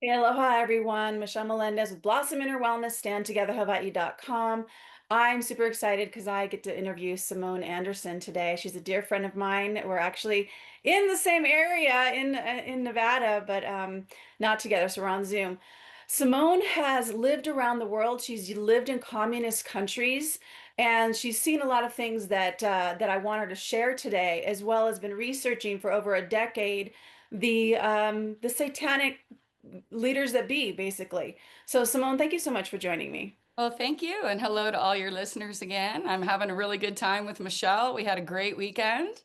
Hey, aloha everyone. Michelle Melendez with Blossom Inner Wellness, standtogetherhawaii.com. I'm super excited because I get to interview Simone Anderson today. She's a dear friend of mine. We're actually in the same area in Nevada, but not together, so we're on Zoom. Simone has lived around the world. She's lived in communist countries, and she's seen a lot of things that I want her to share today, as well as been researching for over a decade the satanic leaders that be, basically. So, Simone, thank you so much for joining me. Well, thank you. And hello to all your listeners again. I'm having a really good time with Michelle. We had a great weekend.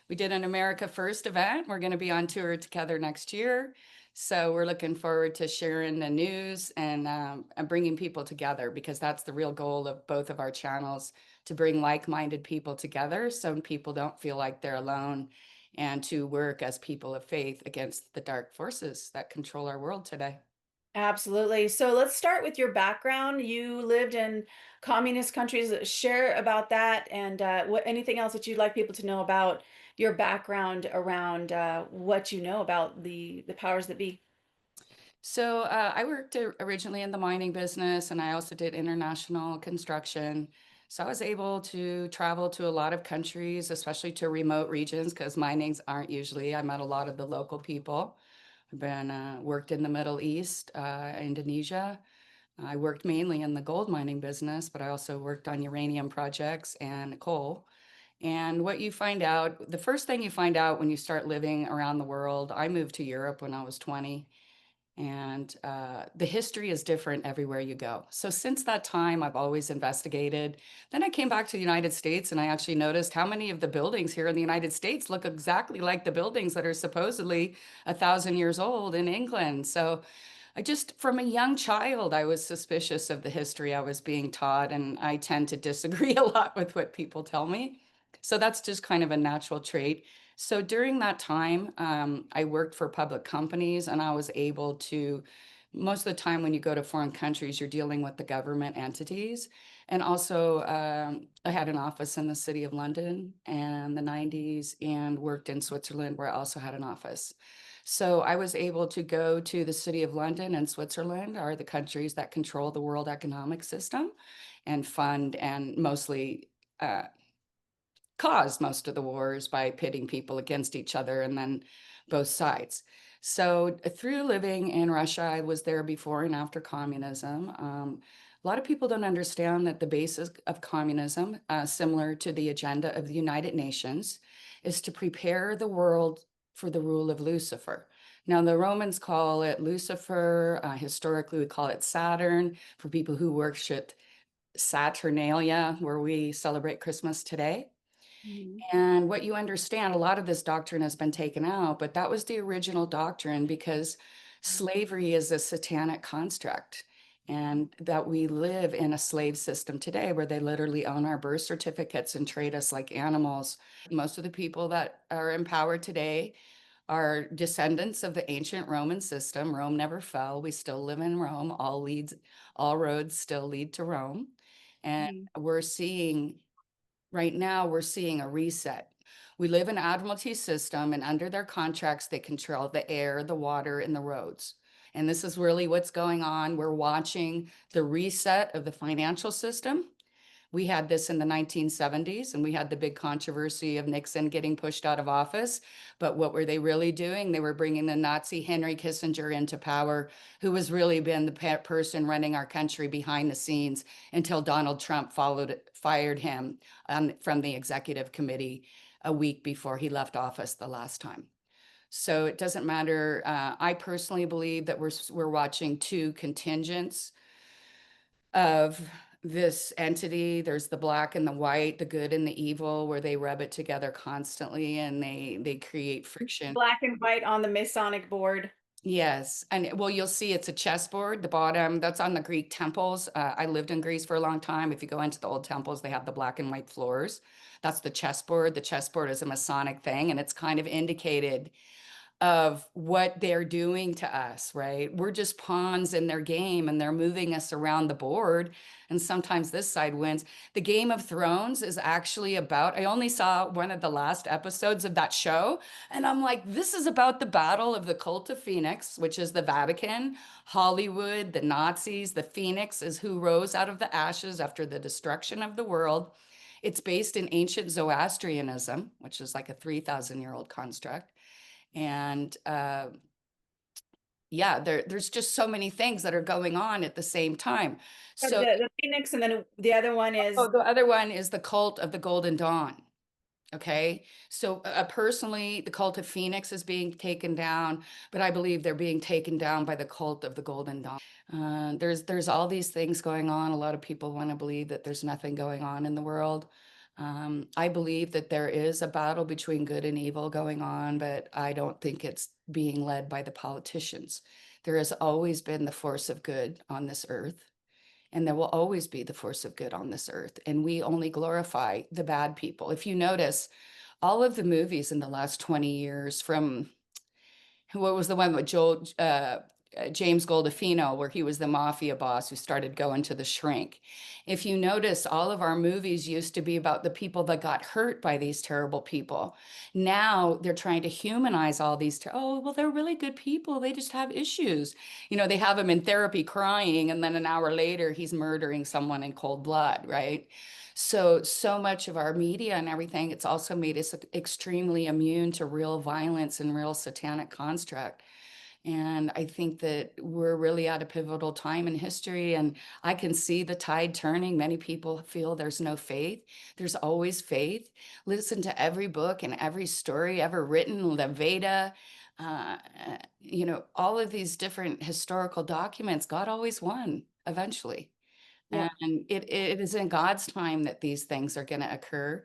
We did an America First event. We're going to be on tour together next year. So we're looking forward to sharing the news and bringing people together because that's the real goal of both of our channels to bring like-minded people together so people don't feel like they're alone and to work as people of faith against the dark forces that control our world today. Absolutely. So let's start with your background. You lived in communist countries. Share about that and what anything else that you'd like people to know about your background around what you know about the powers that be. I worked originally in the mining business and I also did international construction. So I was able to travel to a lot of countries, especially to remote regions because minings aren't usually. I met a lot of the local people. I've been worked in the Middle East, Indonesia. I worked mainly in the gold mining business, but I also worked on uranium projects and coal. And what you find out, the first thing you find out when you start living around the world, I moved to Europe when I was 20. And the history is different everywhere you go. So since that time, I've always investigated. Then I came back to the United States and I actually noticed how many of the buildings here in the United States look exactly like the buildings that are supposedly 1,000 years old in England. So I just, from a young child, I was suspicious of the history I was being taught, and I tend to disagree a lot with what people tell me. So that's just kind of a natural trait. So during that time, I worked for public companies and I was able to, most of the time when you go to foreign countries, you're dealing with the government entities. And also, I had an office in the city of London in the 90s and worked in Switzerland where I also had an office. So I was able to go to the city of London and Switzerland are the countries that control the world economic system and fund and mostly uh, caused most of the wars by pitting people against each other and then both sides. So through living in Russia, I was there before and after communism. A lot of people don't understand that the basis of communism, similar to the agenda of the United Nations, is to prepare the world for the rule of Lucifer. Now, the Romans call it Lucifer. Historically, we call it Saturn for people who worship Saturnalia, where we celebrate Christmas today. Mhm. And what you understand, a lot of this doctrine has been taken out, but that was the original doctrine because slavery is a satanic construct. And that we live in a slave system today where they literally own our birth certificates and trade us like animals. Most of the people that are in power today are descendants of the ancient Roman system. Rome never fell. We still live in Rome. All roads still lead to Rome. And Mhm. we're seeing Right now, we're seeing a reset. We live in an admiralty system, and under their contracts, they control the air, the water, and the roads. And this is really what's going on. We're watching the reset of the financial system. We had this in the 1970s, and we had the big controversy of Nixon getting pushed out of office. But what were they really doing? They were bringing the Nazi Henry Kissinger into power, who has really been the person running our country behind the scenes until Donald Trump fired him from the executive committee a week before he left office the last time. So it doesn't matter. I personally believe that we're watching two contingents of this entity. There's the black and the white, the good and the evil, where they rub it together constantly and they create friction. Black and white on the Masonic board. Yes, and well, you'll see it's a chessboard. The bottom that's on the Greek temples. I lived in Greece for a long time. If you go into the old temples, they have the black and white floors. That's the chessboard. The chessboard is a Masonic thing, and it's kind of indicated of what they're doing to us, right? We're just pawns in their game and they're moving us around the board. And sometimes this side wins. The Game of Thrones is actually about, I only saw one of the last episodes of that show. And I'm like, this is about the battle of the cult of Phoenix, which is the Vatican, Hollywood, the Nazis. The Phoenix is who rose out of the ashes after the destruction of the world. It's based in ancient Zoroastrianism, which is like a 3,000-year-old construct. And yeah, there's just so many things that are going on at the same time. So, The Phoenix, and then the other one oh, is the other one is the cult of the Golden Dawn. Okay. So, personally, the cult of Phoenix is being taken down, but I believe they're being taken down by the cult of the Golden Dawn. There's all these things going on. A lot of people want to believe that there's nothing going on in the world. I believe that there is a battle between good and evil going on, but I don't think it's being led by the politicians. There has always been the force of good on this earth, and there will always be the force of good on this earth. And we only glorify the bad people. If you notice, all of the movies in the last 20 years, from what was the one with James Goldifino, where he was the mafia boss who started going to the shrink. If you notice, all of our movies used to be about the people that got hurt by these terrible people. Now they're trying to humanize all these. Oh, well, they're really good people. They just have issues. You know, they have him in therapy crying, and then an hour later, he's murdering someone in cold blood, right? So much of our media and everything, it's also made us extremely immune to real violence and real satanic construct. And I think that we're really at a pivotal time in history, and I can see the tide turning. Many people feel there's no faith. There's always faith. Listen to every book and every story ever written, the Veda, all of these different historical documents. God always won eventually. yeah. And it is in God's time that these things are going to occur.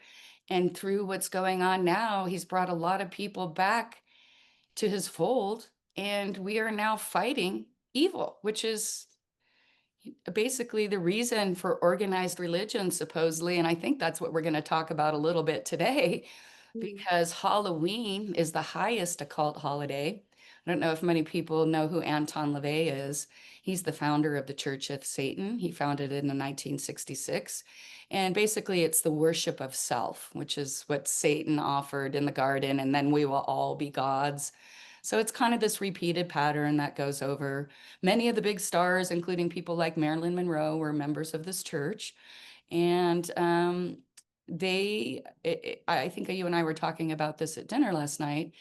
And through what's going on now, he's brought a lot of people back to his fold. And we are now fighting evil, which is basically the reason for organized religion, supposedly. And I think that's what we're going to talk about a little bit today, Mhm. because Halloween is the highest occult holiday. I don't know if many people know who Anton LaVey is. He's the founder of the Church of Satan. He founded it in 1966. And basically, it's the worship of self, which is what Satan offered in the garden, and then we will all be gods. So it's kind of this repeated pattern that goes over. Many of the big stars, including people like Marilyn Monroe, were members of this church. And I think you and I were talking about this at dinner last night.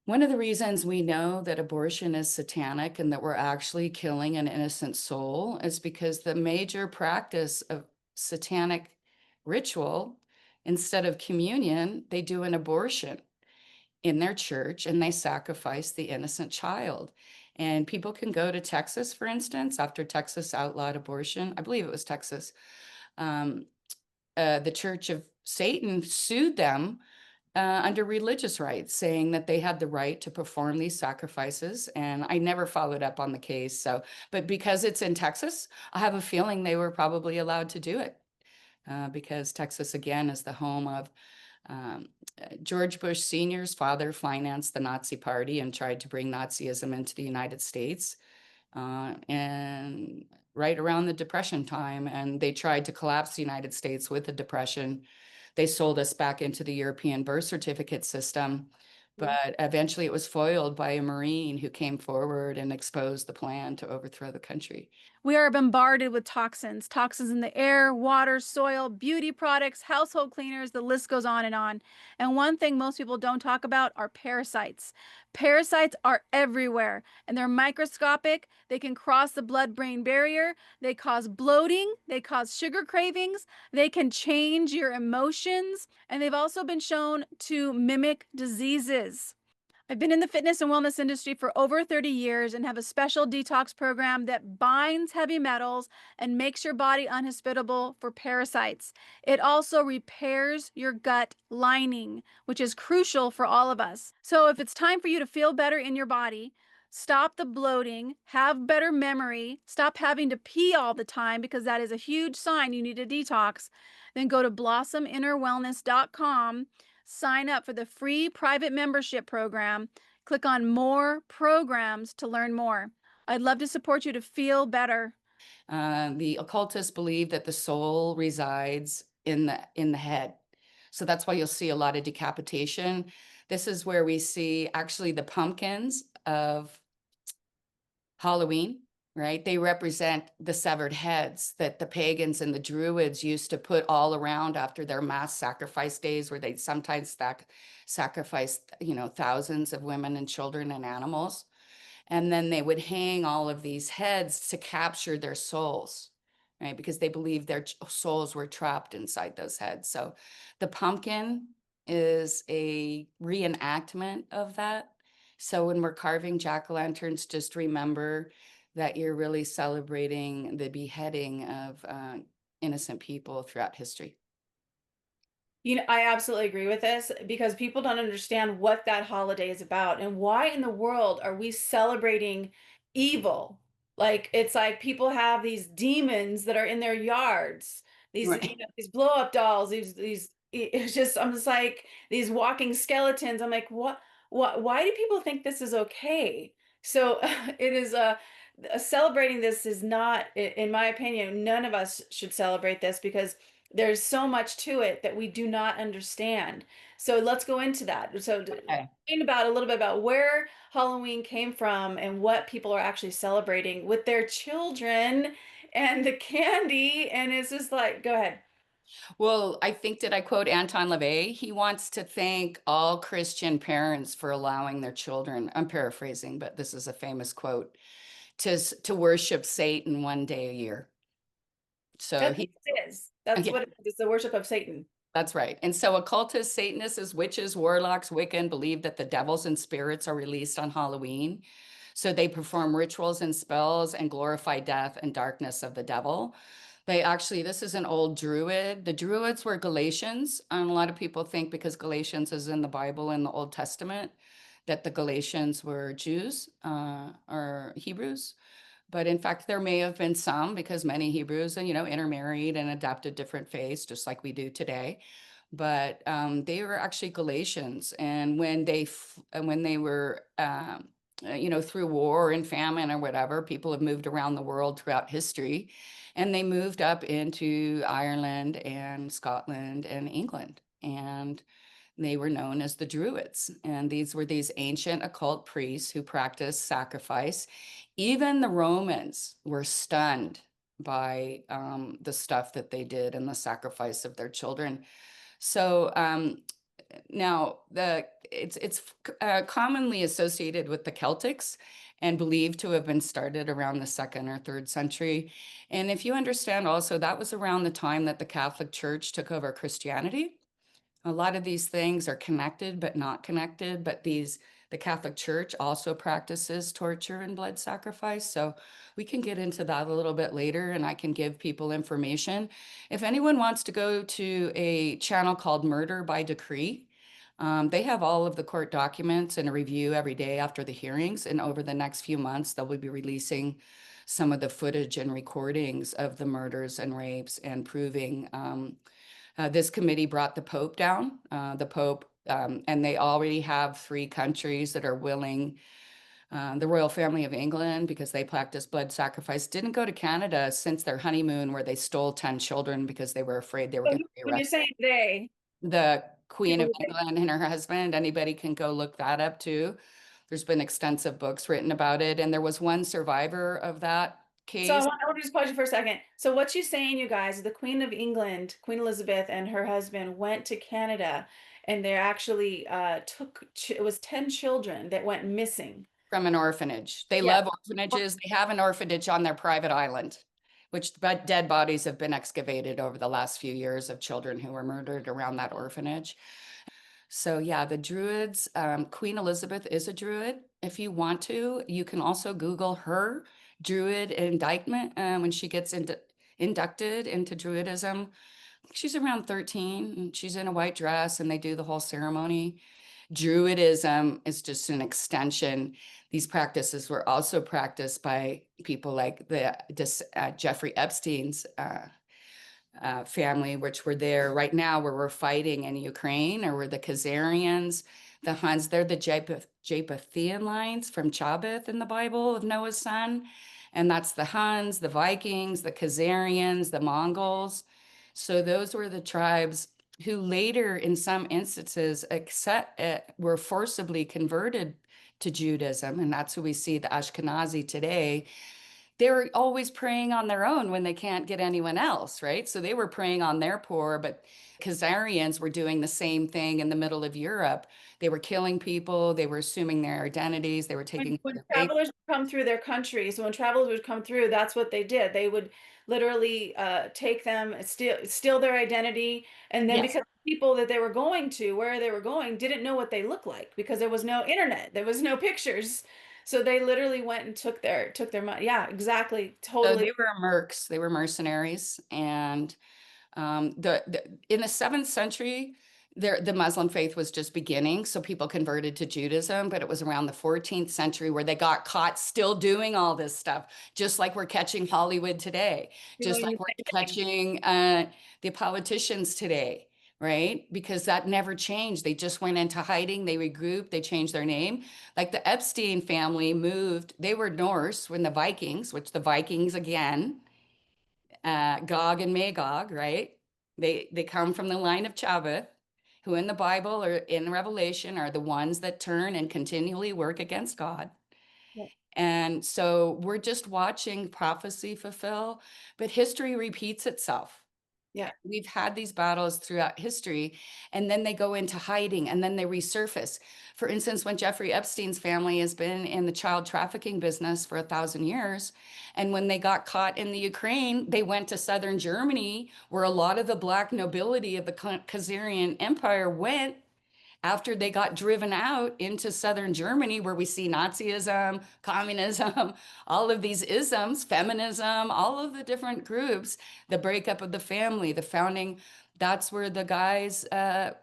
One of the reasons we know that abortion is satanic and that we're actually killing an innocent soul is because the major practice of satanic ritual, instead of communion, they do an abortion in their church and they sacrifice the innocent child. And people can go to Texas, for instance, after Texas outlawed abortion. I believe it was Texas. Um, the Church of Satan sued them under religious rights, saying that they had the right to perform these sacrifices. And I never followed up on the case. So, but because it's in Texas, I have a feeling they were probably allowed to do it because Texas, again, is the home of um, George Bush Sr.'s father financed the Nazi Party and tried to bring Nazism into the United States. And right around the Depression time, and they tried to collapse the United States with the Depression. They sold us back into the European birth certificate system, but eventually it was foiled by a Marine who came forward and exposed the plan to overthrow the country. We are bombarded with toxins, toxins in the air, water, soil, beauty products, household cleaners, the list goes on. And one thing most people don't talk about are parasites. Parasites are everywhere and they're microscopic. They can cross the blood-brain barrier. They cause bloating. They cause sugar cravings. They can change your emotions. And they've also been shown to mimic diseases. I've been in the fitness and wellness industry for over 30 years and have a special detox program that binds heavy metals and makes your body unhospitable for parasites. It also repairs your gut lining, which is crucial for all of us. So if it's time for you to feel better in your body, stop the bloating, have better memory, stop having to pee all the time because that is a huge sign you need a detox, then go to blossominnerwellness.com. Sign up for the free private membership program. Click on more programs to learn more. I'd love to support you to feel better. The occultists believe that the soul resides in the head. So that's why you'll see a lot of decapitation. This is where we see actually the pumpkins of Halloween, right? They represent the severed heads that the pagans and the Druids used to put all around after their mass sacrifice days, where they'd sometimes sacrifice, thousands of women and children and animals. And then they would hang all of these heads to capture their souls, right? Because they believed their souls were trapped inside those heads. So the pumpkin is a reenactment of that. So when we're carving jack-o'-lanterns, just remember that you're really celebrating the beheading of innocent people throughout history. I absolutely agree with this because people don't understand what that holiday is about and why in the world are we celebrating evil? Like it's like people have these demons that are in their yards, Right. these blow up dolls, it's just I'm just like these walking skeletons. I'm like, what why do people think this is okay? So it is celebrating this is not, in my opinion, none of us should celebrate this because there's so much to it that we do not understand. So let's go into that. So Okay. think about a little bit about where Halloween came from and what people are actually celebrating with their children and the candy. And it's just like, go ahead. Well, I think, did I quote Anton LaVey? He wants to thank all Christian parents for allowing their children, I'm paraphrasing, but this is a famous quote, to worship Satan one day a year. So That's what he, it is. That's yeah, what it is. It's the worship of Satan. that's right. And so occultists, Satanists, witches, warlocks, Wiccan believe that the devils and spirits are released on Halloween. So they perform rituals and spells and glorify death and darkness of the devil. They actually, this is an old Druid. The Druids were Galatians. And a lot of people think because Galatians is in the Bible in the Old Testament, that the Galatians were Jews or Hebrews. But in fact, there may have been some because many Hebrews, intermarried and adopted different faiths, just like we do today. But they were actually Galatians, and when they were, through war and famine or whatever, people have moved around the world throughout history, and they moved up into Ireland and Scotland and England, and they were known as the Druids. And these were these ancient occult priests who practiced sacrifice. Even the Romans were stunned by the stuff that they did and the sacrifice of their children. So now it's commonly associated with the Celtics and believed to have been started around the 2nd or 3rd century. And if you understand also, that was around the time that the Catholic Church took over Christianity. A lot of these things are connected but not connected, but the Catholic Church also practices torture and blood sacrifice. So we can get into that a little bit later, and I can give people information. If anyone wants to go to a channel called Murder by Decree, they have all of the court documents and a review every day after the hearings. And over the next few months, they'll be releasing some of the footage and recordings of the murders and rapes and proving this committee brought the Pope down, and they already have 3 countries that are willing. The royal family of England, because they practice blood sacrifice, didn't go to Canada since their honeymoon, where they stole 10 children because they were afraid they were So going to be when you're arrested. saying they, The Queen of people, England and her husband, anybody can go look that up too. There's been extensive books written about it. And there was one survivor of that so case. I want to just pause you for a second. So what she's saying, you guys, the Queen of England, Queen Elizabeth and her husband went to Canada and they actually it was 10 children that went missing. From an orphanage. They Yeah. love orphanages. They have an orphanage on their private island, which dead bodies have been excavated over the last few years of children who were murdered around that orphanage. So yeah, the Druids, Queen Elizabeth is a Druid. If you want to, you can also Google her Druid indictment when she gets inducted into Druidism. She's around 13 and she's in a white dress and they do the whole ceremony. Druidism is just an extension. These practices were also practiced by people like Jeffrey Epstein's family, which were there right now where we're fighting in Ukraine, or were the Khazarians. The Huns, they're the Japheth lines from Chabeth in the Bible of Noah's son. And that's the Huns, the Vikings, the Khazarians, the Mongols. So those were the tribes who later, in some instances, were forcibly converted to Judaism. And that's who we see the Ashkenazi today. They're always preying on their own when they can't get anyone else, right? So they were preying on their poor, but Khazarians were doing the same thing in the middle of Europe. They were killing people, they were assuming their identities, they were taking When their faith. travelers would come through their countries, when travelers would come through, that's what they did. They would literally take them, steal their identity, and then Yes. because people that they were going to, where they were going, didn't know what they looked like because there was no internet, there was no pictures, so they literally went and took their money. Yeah, exactly, So totally. they were mercs, they were mercenaries, and in the 7th century, the Muslim faith was just beginning, so people converted to Judaism, but it was around the 14th century where they got caught still doing all this stuff, just like we're catching Hollywood today, just Doing like the we're same thing. catching the politicians today, right? Because that never changed. They just went into hiding, they regrouped, they changed their name. Like the Epstein family moved, they were Norse when the Vikings, which the Vikings again, Gog and Magog, right? They come from the line of Chabeth, who in the Bible or in Revelation are the ones that turn and continually work against God. Yeah. And so we're just watching prophecy fulfill, but history repeats itself. Yeah. We've had these battles throughout history, and then they go into hiding and then they resurface. For instance, when Jeffrey Epstein's family has been in the child trafficking business for 1,000 years, and when they got caught in the Ukraine, they went to southern Germany, where a lot of the Black nobility of the Khazarian Empire went after they got driven out into southern Germany, where we see Nazism, communism, all of these isms, feminism, all of the different groups, the breakup of the family, the founding. That's where the guys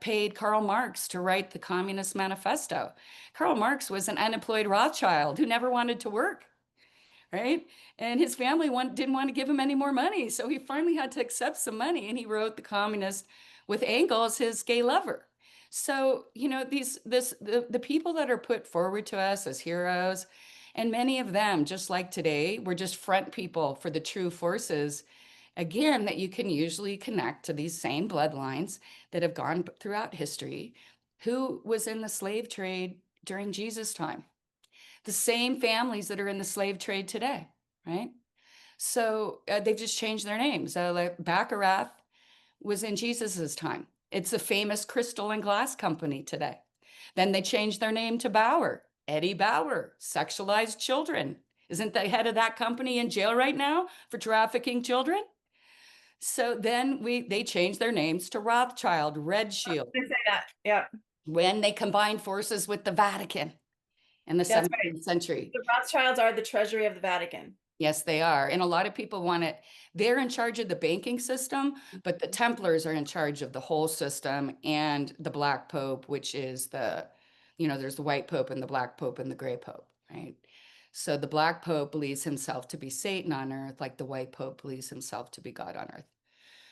paid Karl Marx to write the Communist Manifesto. Karl Marx was an unemployed Rothschild who never wanted to work, right? And his family didn't want to give him any more money. So he finally had to accept some money, and he wrote The Communist with Engels, his gay lover. So, the people that are put forward to us as heroes, and many of them, just like today, were just front people for the true forces, again, that you can usually connect to these same bloodlines that have gone throughout history. Who was in the slave trade during Jesus' time? The same families that are in the slave trade today, right? So they've just changed their names. Like Baccarat was in Jesus's time. It's a famous crystal and glass company today. Then they changed their name to Bauer. Eddie Bauer, sexualized children. Isn't the head of that company in jail right now for trafficking children? So then they changed their names to Rothschild, Red Shield, They say that. Yeah. when they combined forces with the Vatican in the That's right. 17th century. The Rothschilds are the treasury of the Vatican. Yes, they are. And a lot of people want it. They're in charge of the banking system, but the Templars are in charge of the whole system, and the Black Pope, which is there's the white Pope and the Black Pope and the gray Pope, right? So the Black Pope believes himself to be Satan on earth, like the white Pope believes himself to be God on earth.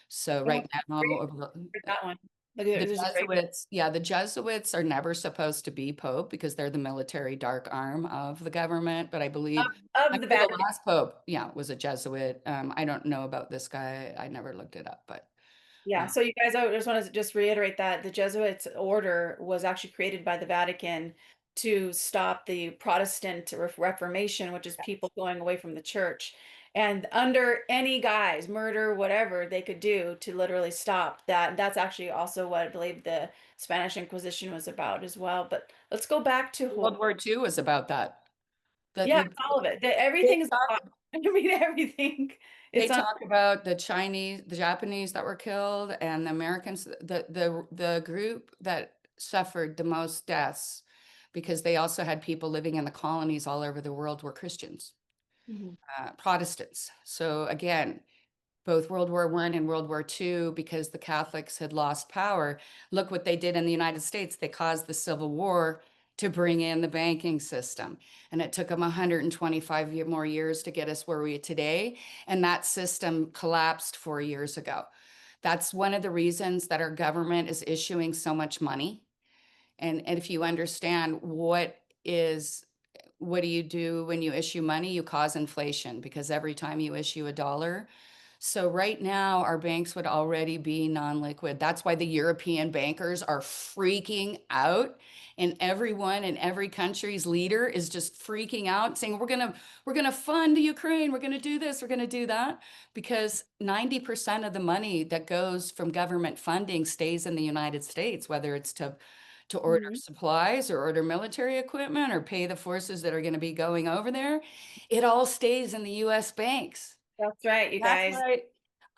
So Oh, right now, great. Heard that one. the There's a great. Jesuits, yeah, the Jesuits are never supposed to be Pope because they're the military dark arm of the government. But I Of, believe of the actually the Vatican. last Pope, yeah, was a Jesuit. I don't know about this guy. I never looked it up, but Yeah, uh, so you guys, I just want to just reiterate that the Jesuits order was actually created by the Vatican to stop the Protestant Reformation, which is people going away from the church. And under any guise, murder, whatever they could do to literally stop that. That's actually also what I believe the Spanish Inquisition was about as well. But let's go back to World War II was about that. That yeah, the, it's all of it. they Everything is talk I mean everything. they It's on. talk about the Chinese, the Japanese that were killed, and the Americans, the group that suffered the most deaths, because they also had people living in the colonies all over the world were Christians. Mhm. Protestants. So again, both World War I and World War II, because the Catholics had lost power, look what they did in the United States. They caused the Civil War to bring in the banking system. And it took them 125 more years to get us where we are today. And that system collapsed 4 years ago. That's one of the reasons that our government is issuing so much money And if you understand what do you do when you issue money? You cause inflation because every time you issue a dollar. So right now, our banks would already be non-liquid. That's why the European bankers are freaking out. And everyone in every country's leader is just freaking out, saying, we're gonna fund Ukraine, we're gonna do this, we're gonna do that. Because 90% of the money that goes from government funding stays in the United States, whether it's to order Mhm. supplies or order military equipment or pay the forces that are going to be going over there. It all stays in the US banks. That's right, you That's guys. why,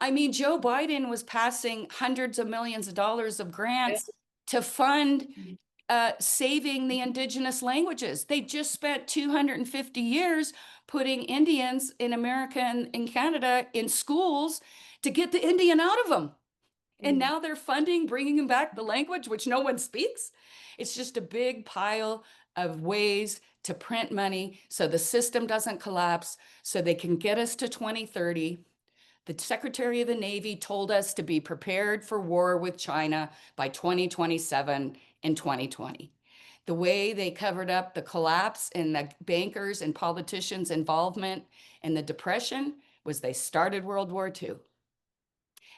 I mean, Joe Biden was passing hundreds of millions of dollars of grants to fund saving the indigenous languages. They just spent 250 years putting Indians in America and in Canada in schools to get the Indian out of them. And Mhm. now they're funding bringing back the language, which no one speaks. It's just a big pile of ways to print money so the system doesn't collapse, so they can get us to 2030. The Secretary of the Navy told us to be prepared for war with China by 2027 and 2020. The way they covered up the collapse in the bankers and politicians' involvement in the Depression was they started World War II.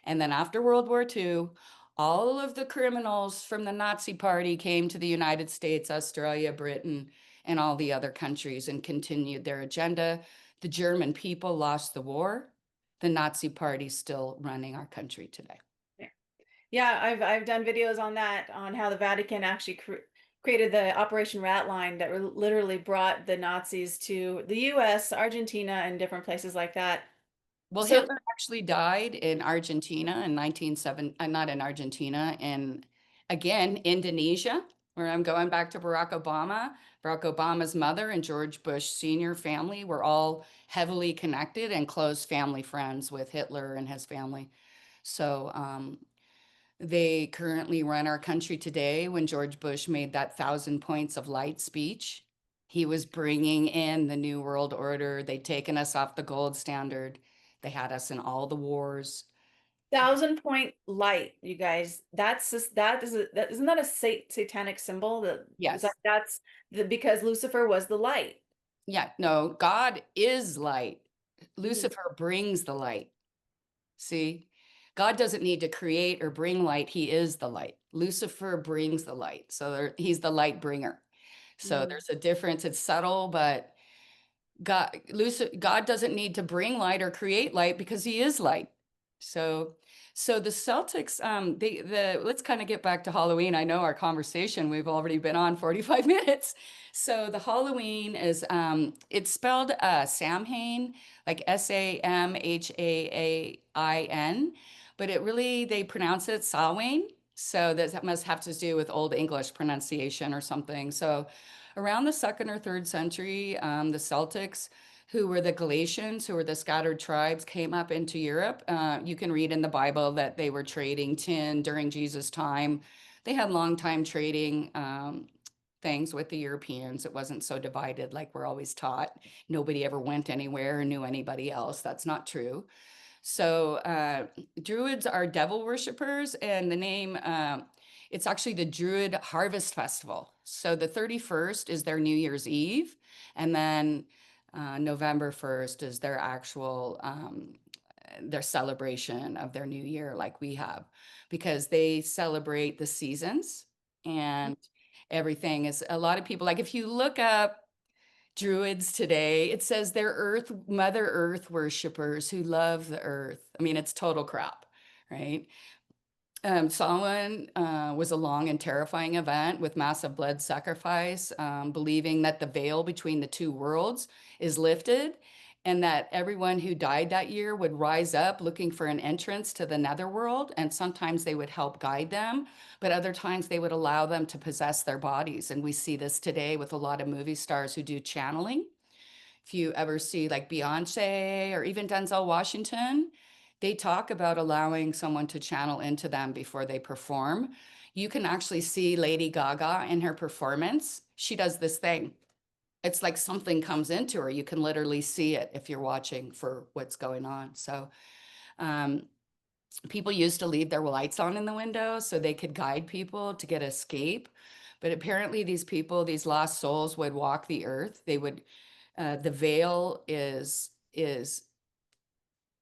And then after World War II, all of the criminals from the Nazi Party came to the United States, Australia, Britain, and all the other countries and continued their agenda. The German people lost the war. The Nazi Party's still running our country today. Yeah, I've done videos on that, on how the Vatican actually created the Operation Ratline that literally brought the Nazis to the US, Argentina, and different places like that. Well, So Hitler actually died in Argentina in 1907, not in Argentina, in again, Indonesia, where I'm going back to Barack Obama. Barack Obama's mother and George Bush Sr. family were all heavily connected and close family friends with Hitler and his family. So they currently run our country today. When George Bush made that 1,000 points of light speech, he was bringing in the New World Order. They'd taken us off the gold standard. They had us in all the wars. 1,000 point light, you guys. That's just that isn't that a satanic symbol? Yes. That's the because Lucifer was the light. Yeah. No, God is light. Mhm. Lucifer brings the light. See, God doesn't need to create or bring light. He is the light. Lucifer brings the light. So he's the light bringer. So Mhm. there's a difference. It's subtle, but God doesn't need to bring light or create light because he is light. So the Celtics, let's kind of get back to Halloween. I know our conversation, we've already been on 45 minutes. So the Halloween is it's spelled Samhain, like Samhain, but it really they pronounce it Samhain. So that must have to do with Old English pronunciation or something. So around the second or third century, the Celtics, who were the Galatians, who were the scattered tribes, came up into Europe. You can read in the Bible that they were trading tin during Jesus' time. They had long time trading things with the Europeans. It wasn't so divided like we're always taught. Nobody ever went anywhere or knew anybody else. That's not true. So Druids are devil worshippers, and the name it's actually the Druid Harvest Festival. So the 31st is their New Year's Eve, and then November 1st is their actual their celebration of their new year, like we have, because they celebrate the seasons and everything. Is a lot of people like if you look up Druids today, it says they're Mother Earth worshippers who love the earth. I mean, it's total crap, right? Samhain was a long and terrifying event with massive blood sacrifice, believing that the veil between the two worlds is lifted and that everyone who died that year would rise up looking for an entrance to the netherworld. And sometimes they would help guide them, but other times they would allow them to possess their bodies. And we see this today with a lot of movie stars who do channeling. If you ever see like Beyonce or even Denzel Washington, they talk about allowing someone to channel into them before they perform. You can actually see Lady Gaga in her performance. She does this thing. It's like something comes into her. You can literally see it if you're watching for what's going on. So, people used to leave their lights on in the window so they could guide people to get escape. But apparently these people, these lost souls would walk the earth. They would, the veil is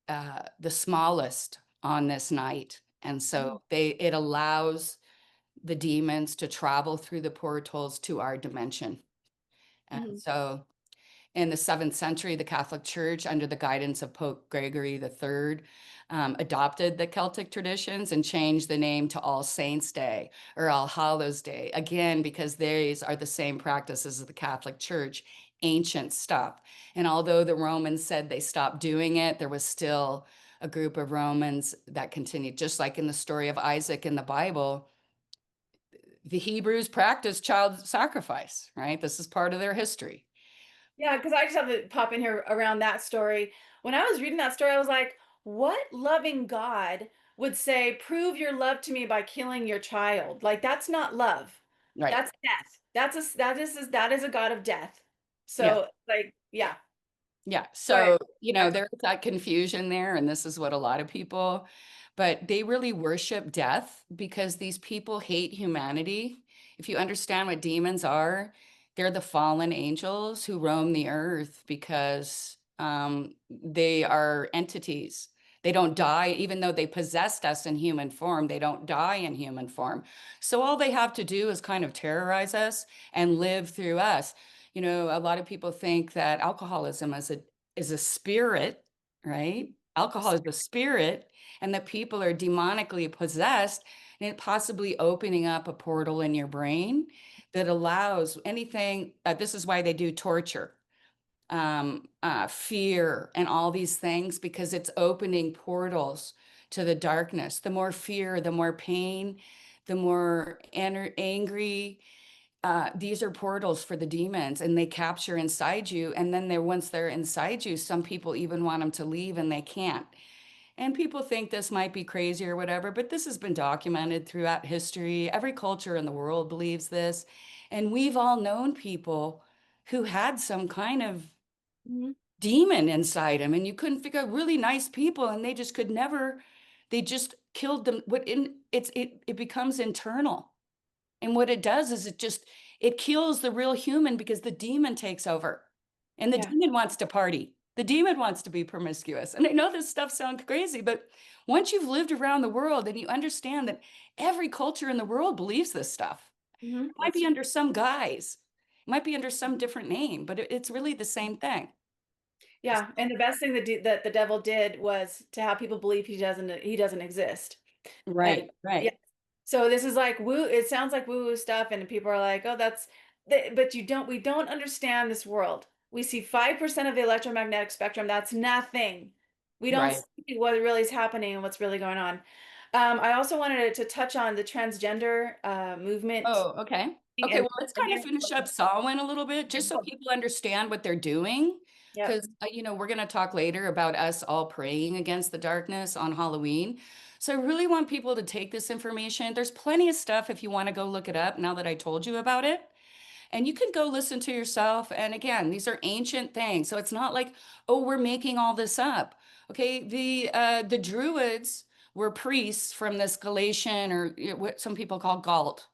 the smallest on this night. And Mhm. so it allows the demons to travel through the portals to our dimension. And Mhm. so in the 7th century, the Catholic Church, under the guidance of Pope Gregory III, adopted the Celtic traditions and changed the name to All Saints' Day or All Hallows' Day, again, because these are the same practices of the Catholic Church, ancient stuff. And although the Romans said they stopped doing it, there was still a group of Romans that continued, just like in the story of Isaac in the Bible. The Hebrews practiced child sacrifice, right? This is part of their history. Yeah, because I just have to pop in here around that story. When I was reading that story, I was like, what loving God would say, prove your love to me by killing your child? Like, that's not love. Right. That's death. That is a God of death. Yes. So, like, yeah. Yeah. Go ahead. So, there's that confusion there, and this is what a lot of people, but they really worship death because these people hate humanity. If you understand what demons are, they're the fallen angels who roam the earth because they are entities. They don't die, even though they possessed us in human form, they don't die in human form. So all they have to do is kind of terrorize us and live through us. A lot of people think that alcoholism is a spirit, right? Alcohol is a spirit, and that people are demonically possessed, and it possibly opening up a portal in your brain that allows anything. This is why they do torture, fear, and all these things, because it's opening portals to the darkness. The more fear, the more pain, the more angry, these are portals for the demons, and they capture inside you. And then once they're inside you, some people even want them to leave and they can't. And people think this might be crazy or whatever, but this has been documented throughout history. Every culture in the world believes this. And we've all known people who had some kind of Mhm. demon inside them, and you couldn't figure out, really nice people, and they just could never, they just killed them. It becomes internal. And what it does is it kills the real human because the demon takes over. And the Yeah. demon wants to party. The demon wants to be promiscuous. And I know this stuff sounds crazy, but once you've lived around the world and you understand that every culture in the world believes this stuff, it might That's be under some guise, it might be under some different name, but it's really the same thing. yeah. And the best thing that the devil did was to have people believe he doesn't exist. And Right, yeah, right, so this is like woo, it sounds like woo-woo stuff, and people are like, oh, but we don't understand this world. We see 5% of the electromagnetic spectrum. That's nothing. We don't right. see what really is happening and what's really going on. I also wanted to touch on the transgender movement Oh, okay. Okay, and well, let's kind of finish up Samhain a little bit, just so people understand what they're doing. yep. Because, we're going to talk later about us all praying against the darkness on Halloween. So I really want people to take this information. There's plenty of stuff if you want to go look it up now that I told you about it. And you can go listen to yourself. And again, these are ancient things. So it's not like, oh, we're making all this up. Okay, the Druids were priests from this Galatian, or what some people call Galt,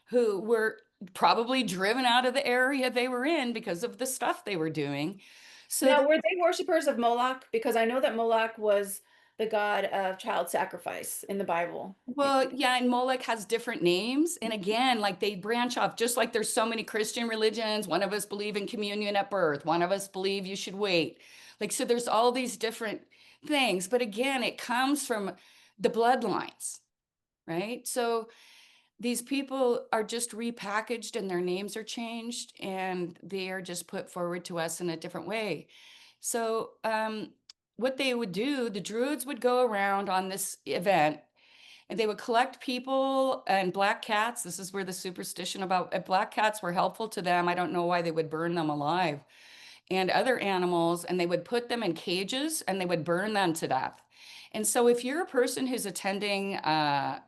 who were probably driven out of the area they were in because of the stuff they were doing. So, Now, were they worshipers of Moloch? Because I know that Moloch was the god of child sacrifice in the Bible. well, yeah, and Molech has different names. And again, like they branch off, just like there's so many Christian religions. One of us believe in communion at birth, one of us believe you should wait. Like, so there's all these different things. But again, it comes from the bloodlines, right? So these people are just repackaged and their names are changed and they are just put forward to us in a different way. So, what they would do, the Druids would go around on this event and they would collect people and black cats. This is where the superstition about black cats were helpful to them. I don't know why they would burn them alive, and other animals, and they would put them in cages and they would burn them to death. And so, if you're a person who's attending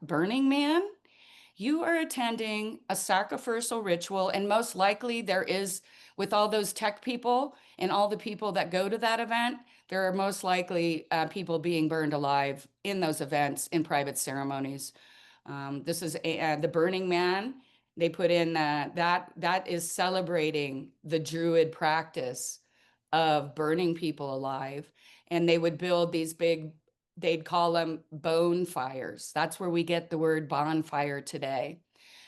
Burning Man, you are attending a sacrificial ritual, and most likely there is, with all those tech people and all the people that go to that event, there are most likely people being burned alive in those events in private ceremonies. This is the Burning Man. They put in that is celebrating the Druid practice of burning people alive. And they would build these big, they'd call them bone fires. That's where we get the word bonfire today.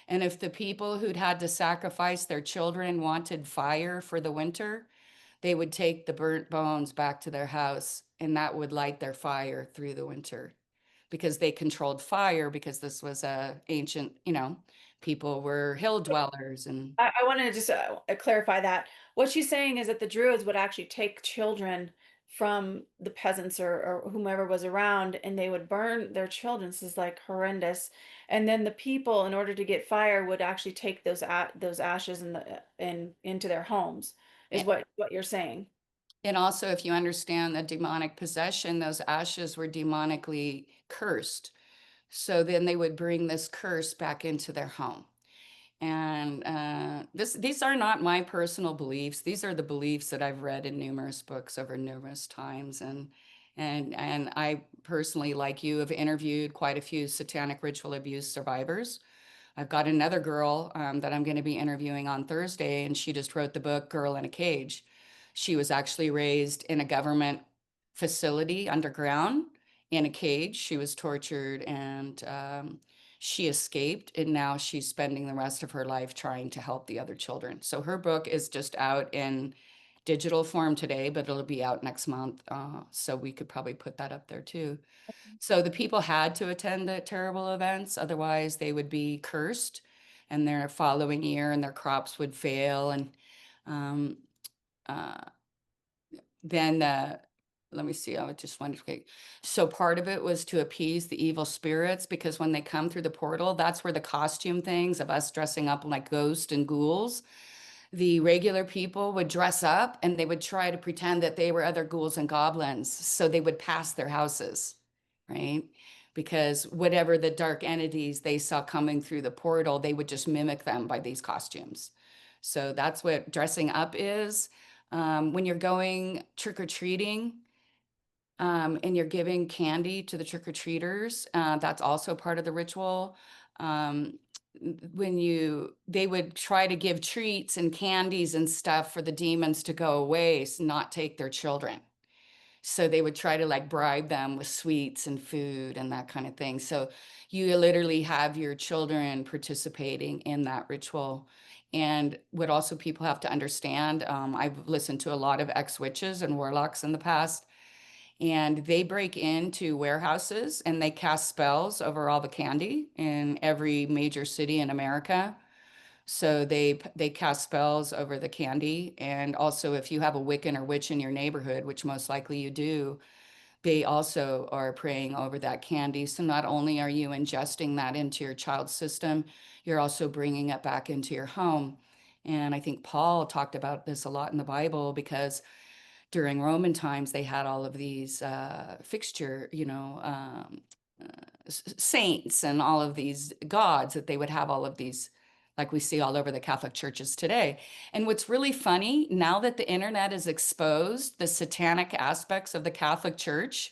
And if the people who'd had to sacrifice their children wanted fire for the winter, they would take the burnt bones back to their house, and that would light their fire through the winter because they controlled fire, because this was a ancient, people were hill dwellers. And I want to just clarify that. What she's saying is that the Druids would actually take children from the peasants or whomever was around, and they would burn their children. This is like horrendous. And then the people, in order to get fire, would actually take those ashes and into their homes, is what you're saying. and also, if you understand the demonic possession, those ashes were demonically cursed. So then they would bring this curse back into their home. And these are not my personal beliefs. These are the beliefs that I've read in numerous books over numerous times. And I personally, like you, have interviewed quite a few satanic ritual abuse survivors. I've got another girl that I'm going to be interviewing on Thursday, and she just wrote the book Girl in a Cage. She was actually raised in a government facility underground in a cage. She was tortured, and she escaped, and now she's spending the rest of her life trying to help the other children. So her book is just out in digital form today, but it'll be out next month. So we could probably put that up there too. So the people had to attend the terrible events, otherwise they would be cursed, and their following year and their crops would fail. And um, uh, then let me see, I just wanted to, okay. So part of it was to appease the evil spirits, because when they come through the portal, that's where the costume things of us dressing up like ghosts and ghouls, the regular people would dress up and they would try to pretend that they were other ghouls and goblins. So they would pass their houses, right? Because whatever the dark entities they saw coming through the portal, they would just mimic them by these costumes. So that's what dressing up is. When you're going trick-or-treating, and you're giving candy to the trick-or-treaters, that's also part of the ritual. Um, they would try to give treats and candies and stuff for the demons to go away, not take their children. So they would try to like bribe them with sweets and food and that kind of thing. So you literally have your children participating in that ritual. And what also people have to understand, I've listened to a lot of ex-witches and warlocks in the past, and they break into warehouses and they cast spells over all the candy in every major city in America. So they cast spells over the candy. And also, if you have a Wiccan or witch in your neighborhood, which most likely you do, they also are praying over that candy. So not only are you ingesting that into your child's system, you're also bringing it back into your home. And I think Paul talked about this a lot in the Bible, because during Roman times, they had all of these fixture, saints and all of these gods, that they would have all of these, like we see all over the Catholic churches today. And what's really funny, now that the internet has exposed the satanic aspects of the Catholic Church,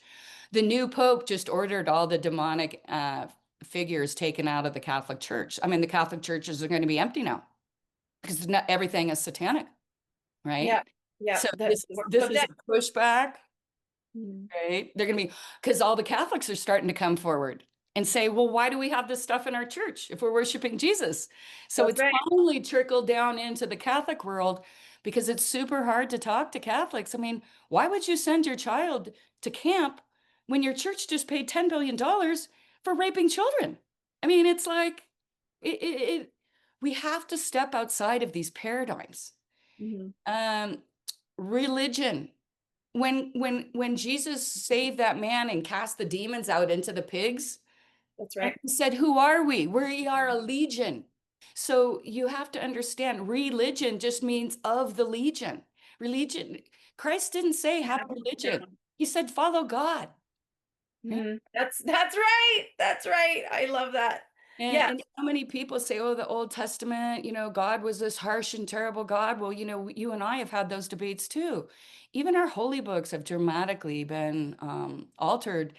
the new Pope just ordered all the demonic figures taken out of the Catholic Church. I mean, the Catholic churches are going to be empty now because everything is satanic, right? Yeah. Yeah. So The, this but is that, a pushback, Mhm. right? They're going to be, because all the Catholics are starting to come forward and say, well, why do we have this stuff in our church if we're worshiping Jesus? So That's it's right. finally trickled down into the Catholic world, because it's super hard to talk to Catholics. I mean, why would you send your child to camp when your church just paid $10 billion for raping children? I mean, it's like, we have to step outside of these paradigms. Mhm. Um, Religion, when Jesus saved that man and cast the demons out into the pigs, That's and right. he said, who are we? We are a legion. So you have to understand, religion just means of the legion. Religion, Christ didn't say have a religion. He said follow God. Right? That's right. That's right. I love that. Yeah. And so many people say, oh, the Old Testament, God was this harsh and terrible God. Well, you and I have had those debates too. Even our holy books have dramatically been altered.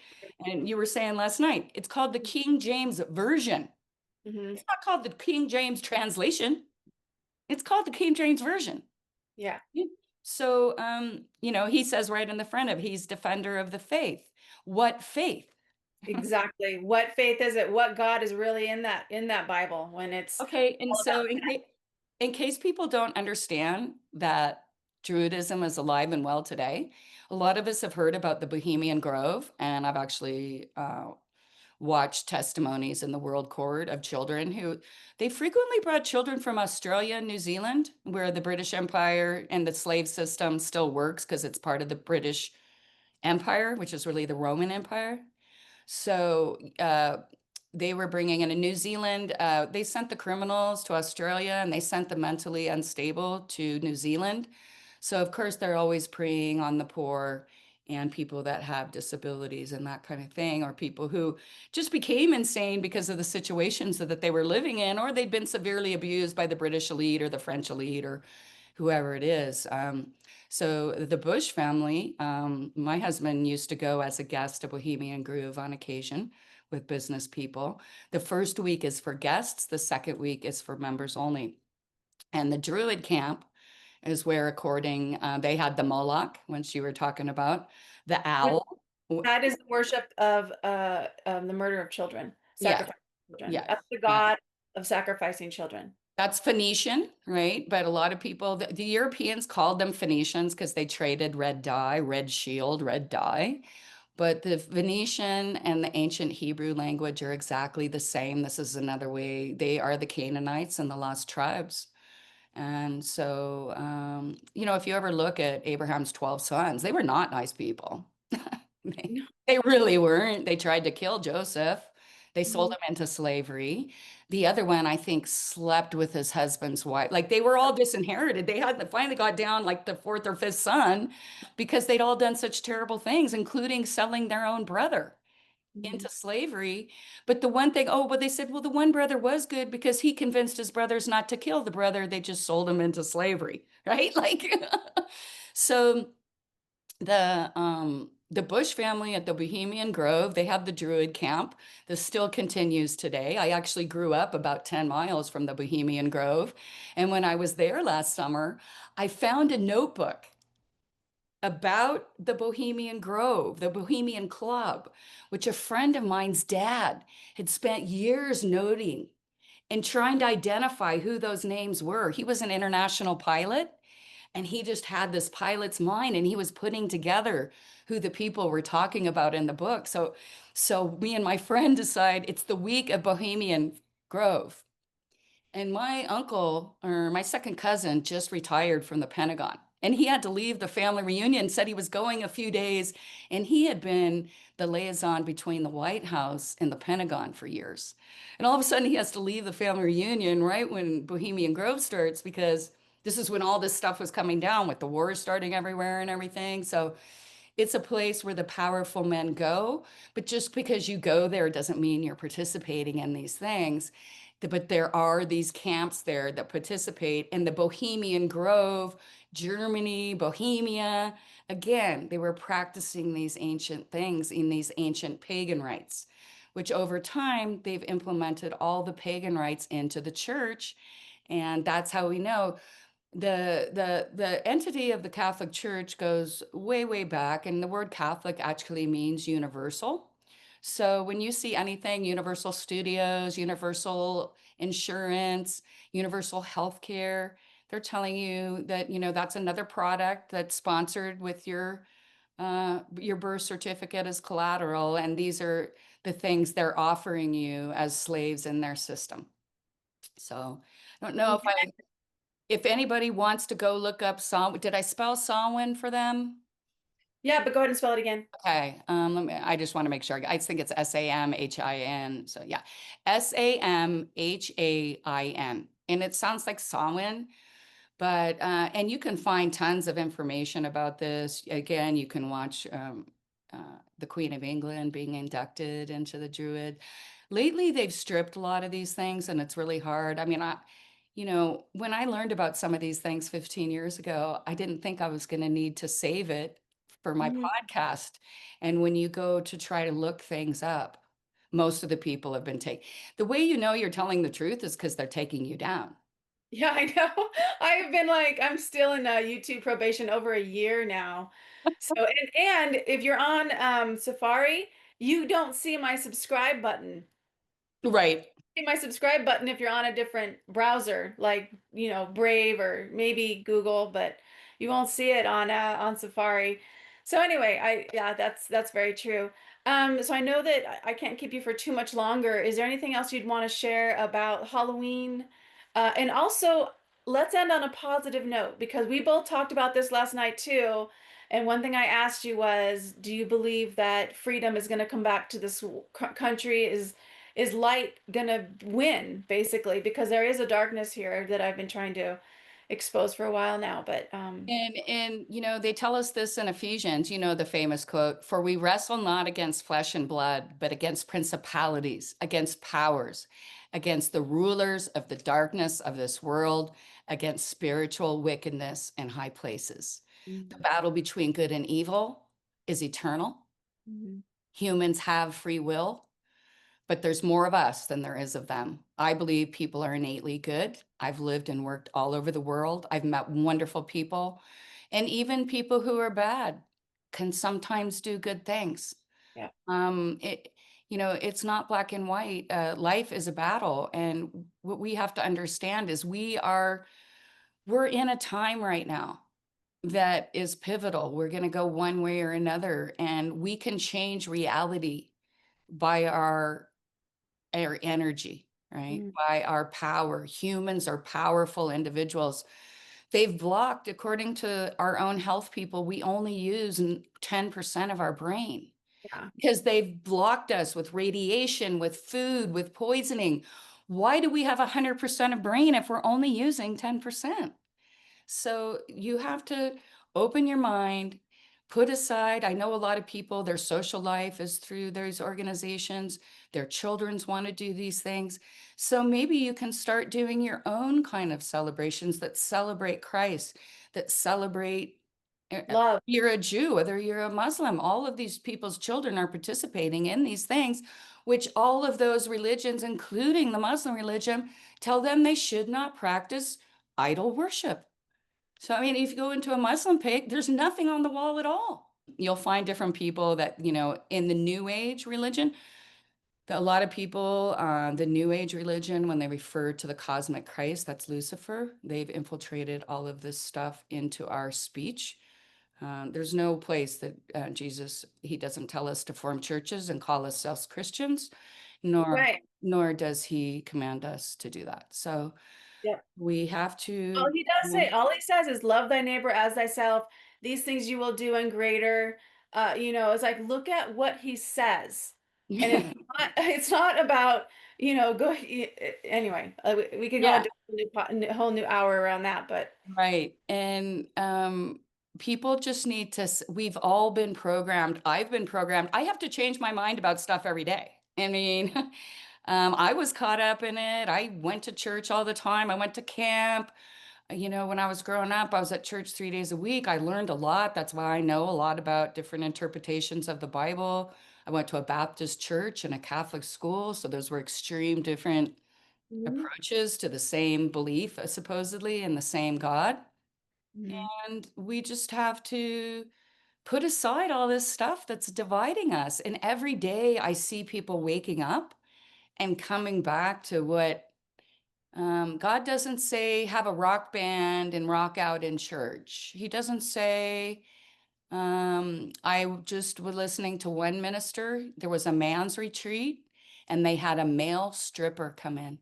And you were saying last night, it's called the King James Version. Hmm. It's not called the King James translation. It's called the King James Version. Yeah, Yeah. So, he says right in the front of he's defender of the faith. What faith? exactly. What faith is it? What God is really in that Bible when it's Okay, and all about so in case people don't understand that Druidism is alive and well today, a lot of us have heard about the Bohemian Grove, and I've actually watched testimonies in the World Court of children who they frequently brought children from Australia and New Zealand, where the British Empire and the slave system still works because it's part of the British Empire, which is really the Roman Empire. So they were bringing in New Zealand. They sent the criminals to Australia and they sent the mentally unstable to New Zealand. So, of course, they're always preying on the poor and people that have disabilities and that kind of thing, or people who just became insane because of the situations that they were living in, or they'd been severely abused by the British elite or the French elite or whoever it is. So the Bush family, my husband used to go as a guest to Bohemian Groove on occasion with business people. The first week is for guests, the second week is for members only. And the Druid camp is where, according, they had the Moloch, which you were talking about, the which owl. that is the worship of the murder of children, Yeah, sacrificing children. yeah, That's the yeah. God of sacrificing children. That's Phoenician, right? But a lot of people, the Europeans called them Phoenicians because they traded red dye, red shield, red dye. But the Venetian and the ancient Hebrew language are exactly the same. This is another way. They are the Canaanites and the lost tribes. And so, if you ever look at Abraham's 12 sons, they were not nice people. They, No. they really weren't. They tried to kill Joseph. They sold Mhm. him into slavery. The other one, I think, slept with his husband's wife. Like they were all disinherited. They had finally got down like the fourth or fifth son because they'd all done such terrible things, including selling their own brother Mhm. into slavery. But the one thing, oh, but they said, well, the one brother was good because he convinced his brothers not to kill the brother. They just sold him into slavery, right? Like, so the Bush family at the Bohemian Grove, they have the Druid camp. This still continues today. I actually grew up about 10 miles from the Bohemian Grove. And when I was there last summer, I found a notebook about the Bohemian Grove, the Bohemian Club, which a friend of mine's dad had spent years noting and trying to identify who those names were. He was an international pilot and he just had this pilot's mind and he was putting together who the people were talking about in the book. So me and my friend decide it's the week of Bohemian Grove. And my uncle or my second cousin just retired from the Pentagon. And he had to leave the family reunion, said he was going a few days. And he had been the liaison between the White House and the Pentagon for years. And all of a sudden, he has to leave the family reunion right when Bohemian Grove starts because this is when all this stuff was coming down with the wars starting everywhere and everything. So it's a place where the powerful men go, but just because you go there doesn't mean you're participating in these things. But there are these camps there that participate in the Bohemian Grove, Germany, Bohemia. Again, they were practicing these ancient things in these ancient pagan rites, which over time they've implemented all the pagan rites into the church. And that's how we know the entity of the Catholic Church goes way, way back, and the word Catholic actually means universal. So when you see anything, Universal Studios, Universal Insurance, Universal Healthcare, they're telling you that, that's another product that's sponsored with your birth certificate as collateral, and these are the things they're offering you as slaves in their system. So I don't know if anybody wants to go look up did I spell Samhain for them? Yeah, but go ahead and spell it again. Okay, I just want to make sure. I think it's Samhain. So yeah, Samhain. And it sounds like Samhain, but, and you can find tons of information about this. Again, you can watch the Queen of England being inducted into the Druid. Lately, they've stripped a lot of these things, and it's really hard. I mean, when I learned about some of these things 15 years ago, I didn't think I was going to need to save it for my Mhm. podcast. And when you go to try to look things up, most of the people have been taken. The way you know you're telling the truth is because they're taking you down. Yeah, I know. I've been like, I'm still in YouTube probation over a year now. So, and if you're on Safari, you don't see my subscribe button. Right. See my subscribe button if you're on a different browser, like, Brave or maybe Google, but you won't see it on Safari. So anyway, yeah, that's very true. So I know that I can't keep you for too much longer. Is there anything else you'd want to share about Halloween? And also, let's end on a positive note because we both talked about this last night too. And one thing I asked you was, do you believe that freedom is going to come back to this country? Is light gonna win basically? Because there is a darkness here that I've been trying to expose for a while now. But And they tell us this in Ephesians, the famous quote, for we wrestle not against flesh and blood, but against principalities, against powers, against the rulers of the darkness of this world, against spiritual wickedness in high places. The Mhm. battle between good and evil is eternal. Mhm. Humans have free will, but there's more of us than there is of them. I believe people are innately good. I've lived and worked all over the world. I've met wonderful people, and even people who are bad can sometimes do good things. Yeah. It, it's not black and white. Life is a battle, and what we have to understand is we're in a time right now that is pivotal. We're going to go one way or another, and we can change reality by our energy, right? Mhm. By our power. Humans are powerful individuals. They've blocked, according to our own health people, we only use 10% of our brain Yeah. because they've blocked us with radiation, with food, with poisoning. Why do we have 100% of brain if we're only using 10%? So you have to open your mind, put aside. I know a lot of people, their social life is through those organizations. Their children's want to do these things. So maybe you can start doing your own kind of celebrations that celebrate Christ, that celebrate. Love. You're a Jew, whether you're a Muslim, all of these people's children are participating in these things, which all of those religions, including the Muslim religion, tell them they should not practice idol worship. So, I mean, if you go into a Muslim page, there's nothing on the wall at all. You'll find different people that, in the New Age religion, a lot of people, the New Age religion, when they refer to the cosmic Christ, that's Lucifer, they've infiltrated all of this stuff into our speech. There's no place that Jesus, he doesn't tell us to form churches and call ourselves Christians, nor Right. nor does he command us to do that. So Yep. we have All to, he does say, all he says is love thy neighbor as thyself. These things you will do and greater. It's like look at what he says. And it's not about, go anyway, we could go yeah. into a whole new hour around that, but Right. And people just need to, we've all been programmed. I've been programmed. I have to change my mind about stuff every day. I mean, I was caught up in it. I went to church all the time. I went to camp. When I was growing up, I was at church 3 days a week. I learned a lot. That's why I know a lot about different interpretations of the Bible. I went to a Baptist church and a Catholic school. So those were extreme different Mhm. approaches to the same belief, supposedly, in the same God. Mhm. And we just have to put aside all this stuff that's dividing us. And every day I see people waking up and coming back to what God doesn't say have a rock band and rock out in church. He doesn't say, I just was listening to one minister. There was a man's retreat and they had a male stripper come in.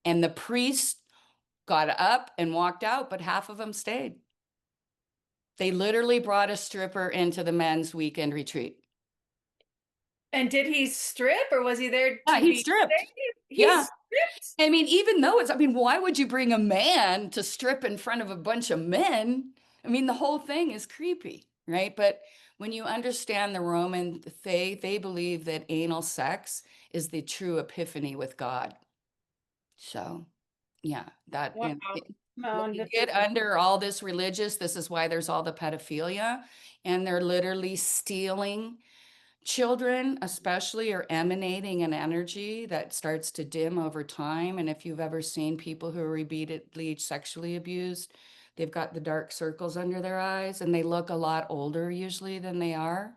And the priest got up and walked out, but half of them stayed. They literally brought a stripper into the men's weekend retreat. And did he strip or was he there Yeah, to he be stripped. saved? He Yeah. stripped. I mean, even though why would you bring a man to strip in front of a bunch of men? I mean, the whole thing is creepy, right? But when you understand the Roman faith, they believe that anal sex is the true epiphany with God. So, yeah, Wow. when No, you this get is under all this religious, this is why there's all the pedophilia, and they're literally stealing children especially are emanating an energy that starts to dim over time. And if you've ever seen people who are repeatedly sexually abused, they've got the dark circles under their eyes and they look a lot older usually than they are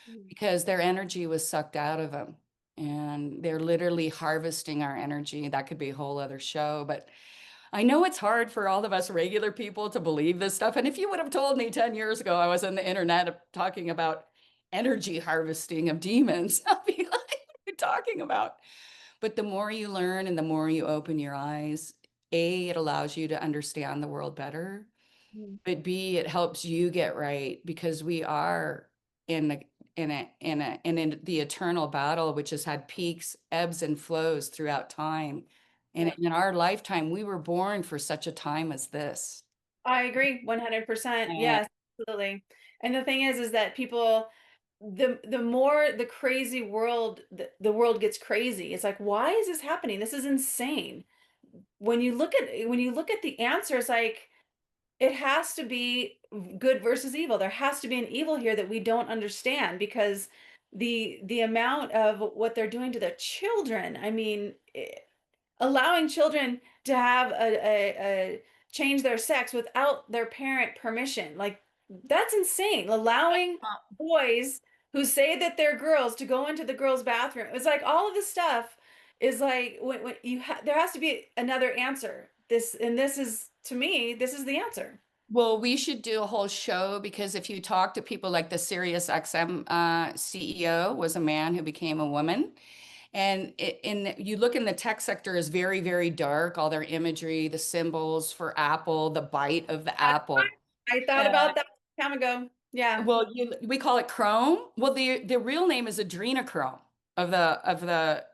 Mm. because their energy was sucked out of them. And they're literally harvesting our energy. That could be a whole other show, but I know it's hard for all of us regular people to believe this stuff. And if you would have told me 10 years ago I was on the internet talking about energy harvesting of demons, I'd be like, what are you talking about? But the more you learn and the more you open your eyes, A, it allows you to understand the world better. Mm. But B, it helps you get right because we are in the in the eternal battle, which has had peaks, ebbs, and flows throughout time. And Yeah. in our lifetime, we were born for such a time as this. I agree 100%. And Yes, absolutely. And the thing is that people, the more the crazy world, the world gets crazy. It's like, why is this happening? This is insane. When you look at the answers, like it has to be good versus evil. There has to be an evil here that we don't understand because the amount of what they're doing to their children. I mean, allowing children to have a change their sex without their parent permission, like that's insane. Allowing boys who say that they're girls to go into the girls bathroom, it's like all of this stuff is like when there has to be another answer. This is, to me, this is the answer. well, we should do a whole show because if you talk to people like the Sirius XM CEO was a man who became a woman. And you look in the tech sector is very, very dark, all their imagery, the symbols for Apple, the bite of the That's apple. fine. I thought about that time ago. Yeah. Well, we call it Chrome. Well, the real name is adrenochrome of the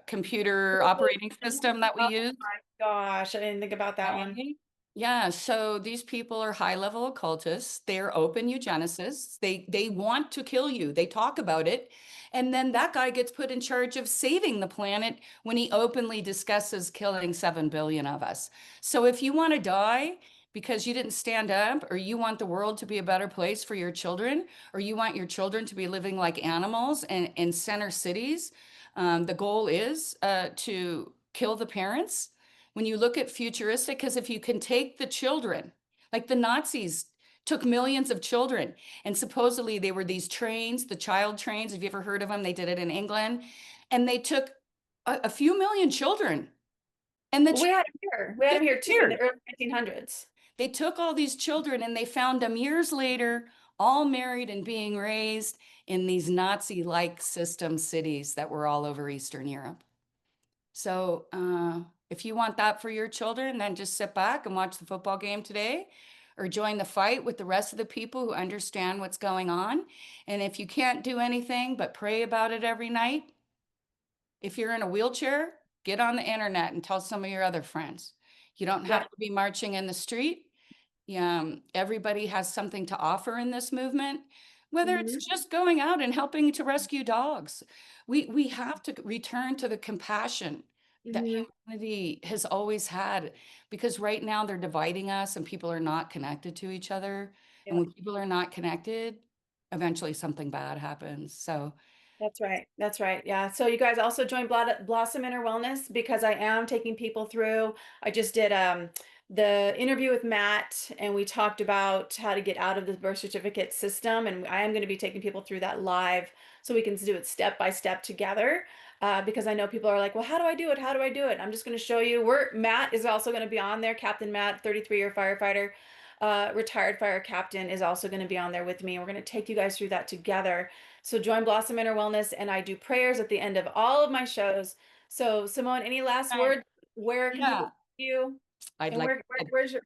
computer operating system that we Oh use. my gosh, I didn't think about that one. Right. Yeah, so these people are high-level occultists. They're open eugenicists. They want to kill you. They talk about it. And then that guy gets put in charge of saving the planet when he openly discusses killing 7 billion of us. So if you want to die because you didn't stand up, or you want the world to be a better place for your children, or you want your children to be living like animals in center cities, the goal is to kill the parents when you look at futuristic, because if you can take the children, like the Nazis took millions of children, and supposedly they were these trains, the child trains. Have you ever heard of them? They did it in England, and they took a few million children, and the Well, we had him here. We had him here too in the disappeared. early 1900s. They took all these children and they found them years later, all married and being raised in these Nazi-like system cities that were all over Eastern Europe. So if you want that for your children, then just sit back and watch the football game today or join the fight with the rest of the people who understand what's going on. And if you can't do anything but pray about it every night, if you're in a wheelchair, get on the internet and tell some of your other friends. You don't have Yeah. to be marching in the street. Everybody has something to offer in this movement, whether it's Hmm. just going out and helping to rescue dogs. We have to return to the compassion that Hmm. humanity has always had, because right now they're dividing us and people are not connected to each other. And Yeah. when people are not connected, eventually something bad happens. So That's right. That's right. Yeah. So you guys also join Blossom Inner Wellness because I am taking people through. I just did the interview with Matt and we talked about how to get out of the birth certificate system, and I am going to be taking people through that live so we can do it step by step together. Because I know people are like, well, how do I do it? How do I do it? I'm just going to show you. Matt is also going to be on there. Captain Matt, 33-year firefighter, retired fire captain, is also going to be on there with me. We're going to take you guys through that together. So join Blossom Inner Wellness, and I do prayers at the end of all of my shows. So Simone, any last right. words? Where can people Yeah, find you? I'd And like,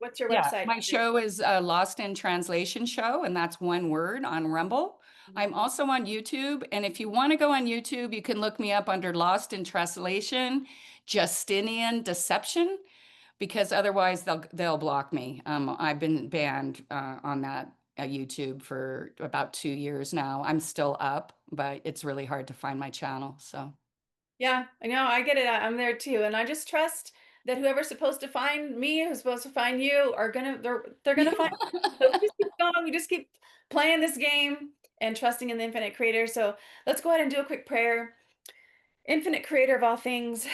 what's your yeah, website? my show is a Lost in Translation show, and that's one word on Rumble. I'm also on YouTube, and if you want to go on YouTube, you can look me up under Lost in Translation, Justinian Deception, because otherwise they'll block me. I've been banned on that YouTube for about 2 years now. I'm still up, but it's really hard to find my channel. So Yeah, I know. I get it. I'm there too, and I just trust that whoever's supposed to find me, who's supposed to find you, they're gonna find. So we just keep going. We just keep playing this game, and trusting in the infinite creator. So let's go ahead and do a quick prayer. Infinite creator of all things,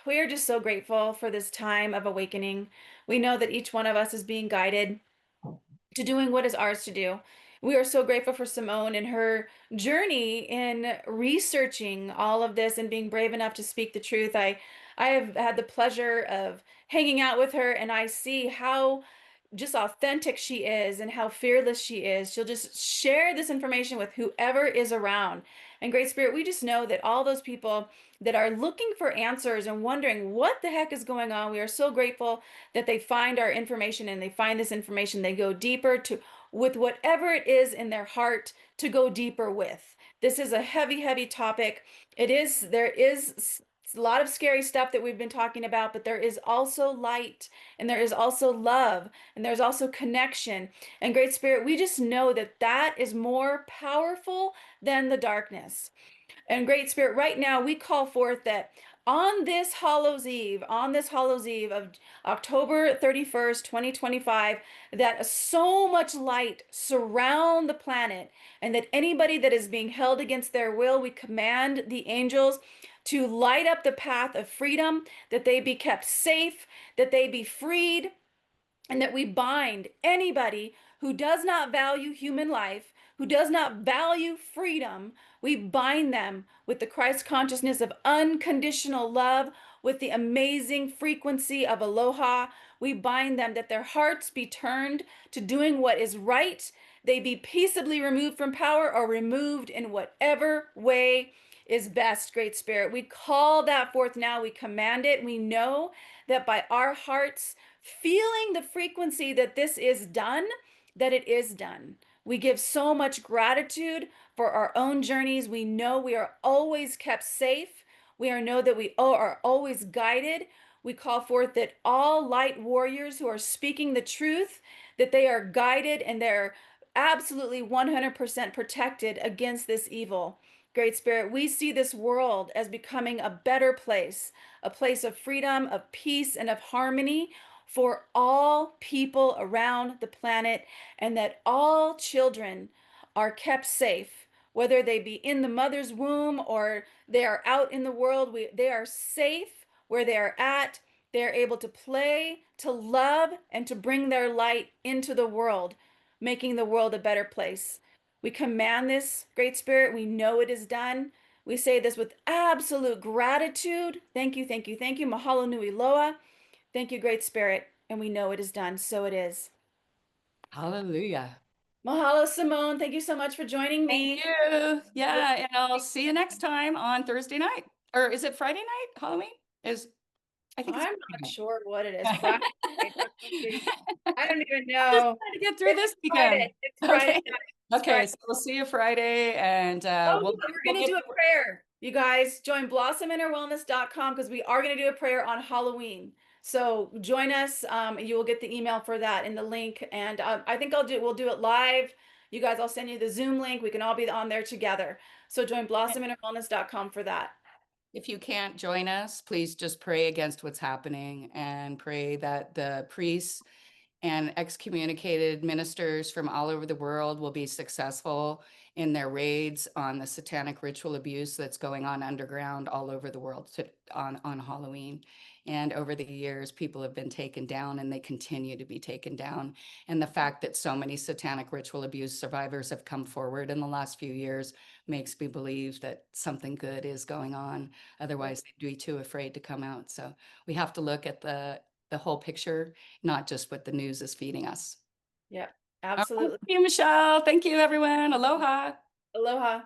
we are just so grateful for this time of awakening. We know that each one of us is being guided to doing what is ours to do. We are so grateful for Simone and her journey in researching all of this and being brave enough to speak the truth. I have had the pleasure of hanging out with her, and I see how just authentic she is and how fearless she is. She'll just share this information with whoever is around. And Great Spirit, we just know that all those people that are looking for answers and wondering what the heck is going on, we are so grateful that they find our information and they find this information. They go deeper to with whatever it is in their heart to go deeper with. This is a heavy, heavy topic. There is a lot of scary stuff that we've been talking about, but there is also light and there is also love and there's also connection. And Great Spirit, we just know that that is more powerful than the darkness. And Great Spirit, right now we call forth that on this Hallows Eve of October 31st, 2025, that so much light surround the planet, and that anybody that is being held against their will, we command the angels to light up the path of freedom, that they be kept safe, that they be freed, and that we bind anybody who does not value human life, who does not value freedom. We bind them with the Christ consciousness of unconditional love, with the amazing frequency of aloha. We bind them that their hearts be turned to doing what is right. They be peaceably removed from power or removed in whatever way is best, Great Spirit. We call that forth now. We command it. We know that by our hearts feeling the frequency that this is done, that it is done. We give so much gratitude for our own journeys. We know we are always kept safe. Know that we are always guided. We call forth that all light warriors who are speaking the truth, that they are guided and they're absolutely 100% protected against this evil. Great Spirit, we see this world as becoming a better place, a place of freedom, of peace, and of harmony for all people around the planet, and that all children are kept safe, whether they be in the mother's womb or they are out in the world. They are safe where they are at. They are able to play, to love, and to bring their light into the world, making the world a better place. We command this, Great Spirit. We know it is done. We say this with absolute gratitude. Thank you, thank you, thank you. Mahalo nui loa. Thank you, Great Spirit. And we know it is done. So it is. Hallelujah. Mahalo, Simone. Thank you so much for joining Thank me. you. Yeah, and I'll see you next time on Thursday night. Or is it Friday night? Halloween? I think it's I'm Friday not night. sure what it is. Friday night. I don't even Just know. trying to get through this It's weekend. Friday. It's Friday Okay. night. It's Okay, Friday. so we'll see you Friday and Oh, we'll yeah, we're we'll going to get do a prayer. You guys join blossominnerwellness.com because we are going to do a prayer on Halloween. So join us. You will get the email for that in the link. And I think we'll do it live. You guys, I'll send you the Zoom link. We can all be on there together. So join blossominnerwellness.com for that. If you can't join us, please just pray against what's happening and pray that the priests and excommunicated ministers from all over the world will be successful in their raids on the satanic ritual abuse that's going on underground all over the world on Halloween. And over the years, people have been taken down and they continue to be taken down. And the fact that so many satanic ritual abuse survivors have come forward in the last few years makes me believe that something good is going on. Otherwise, they'd be too afraid to come out. So we have to look at the whole picture, not just what the news is feeding us. Yeah, All right, absolutely. thank you, Michelle. Thank you, everyone. Aloha. Aloha.